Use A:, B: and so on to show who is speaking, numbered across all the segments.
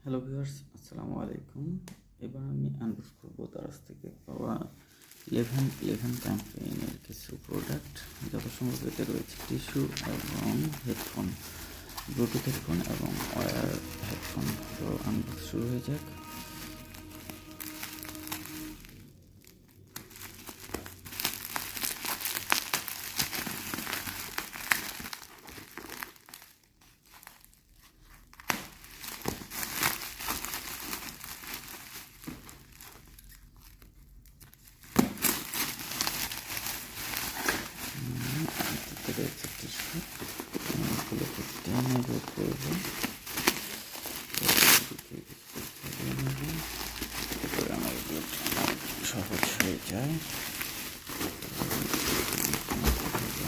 A: Hello viewers, আসসালামু আলাইকুম। এবার আমি আনবক্স করবো দারাজ থেকে পাওয়া 11 ক্যাম্পেইনের কিছু প্রোডাক্ট। যত সম্ভব এতে রয়েছে টিস্যু এবং হেডফোন, ব্লুটুথ হেডফোন এবং ওয়্যার হেডফোন। তো আনবক্স শুরু হয়ে যাক। রয়েছে টিস্যু, এগুলোকে টেনে বের করবো। এরপরে আমার এগুলো সহজ হয়ে যায়।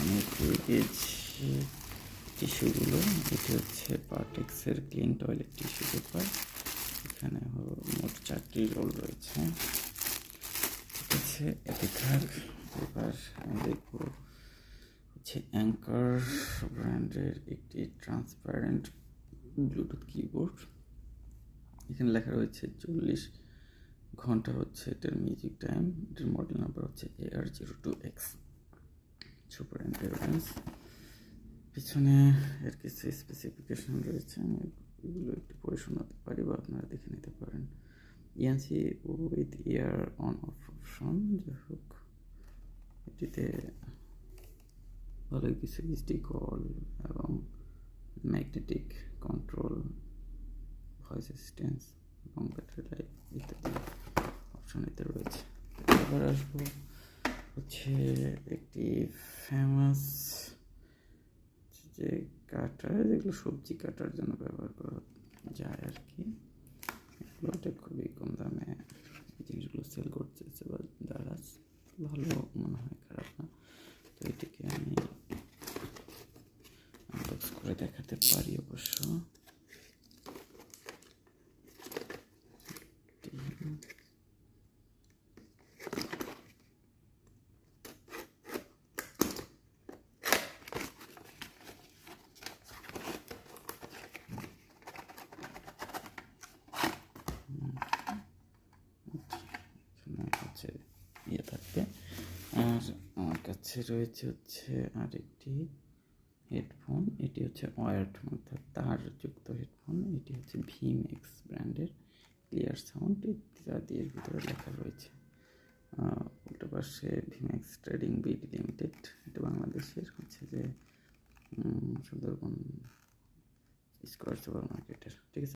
A: আমি পেয়ে গেছি টিস্যুগুলো। এটি হচ্ছে পার্টেক্সের ক্লিন টয়লেট টিস্যু পেপার। এখানে মোট 4টি রোল রয়েছে। ঠিক আছে, এপিথার পেপার আমি দেখবো হচ্ছে অ্যাঙ্কার ব্র্যান্ডের একটি ট্রান্সপারেন্ট ব্লুটুথ কিবোর্ড। এখানে লেখা রয়েছে 40 ঘন্টা হচ্ছে এটার মিউজিক টাইম। এটার মডেল নাম্বার হচ্ছে AR02X। Super endurance. পিছনে এর কিছু স্পেসিফিকেশন রয়েছে, আমি এগুলো একটু পড়ে শোনাতে পারি বা আপনারা দেখে নিতে পারেন। ENC with year on of option. যাই হোক, এটিতে ভালোই কিছু এইচডি কল এবং ম্যাগনেটিক কন্ট্রোল, ভয়েস অ্যাসিস্ট্যান্স এবং ব্যাটারি লাইফ ইত্যাদি অপশন এতে রয়েছে। এবার আসবো হচ্ছে একটি ফেমাস যে কাটার, যেগুলো সবজি কাটার জন্য ব্যবহার করা যায় আর কি। এগুলোটা খুবই কম দামে এই জিনিসগুলো সেল করতেছে বা দারাজ, ভালো মনে হয়, খারাপ না। তো এটিকে আমি আনবক্স করে দেখাতে পারি অবশ্য। হচ্ছে ইয়ে থাকবে। আর আমার কাছে রয়েছে হচ্ছে আরেকটি হেডফোন। এটি হচ্ছে ওয়্যার্ড, অর্থাৎ তারযুক্ত হেডফোন। এটি হচ্ছে ভিমেক্স ব্র্যান্ডের ক্লিয়ার সাউন্ড ইত্যাদি এর ভিতরে লেখা রয়েছে। উল্টো পাশে ভিমেক্স ট্রেডিং বিডি লিমিটেড, এটা বাংলাদেশের হচ্ছে যে সুন্দরবন স্কোয়ার সুপার মার্কেটের। ঠিক আছে।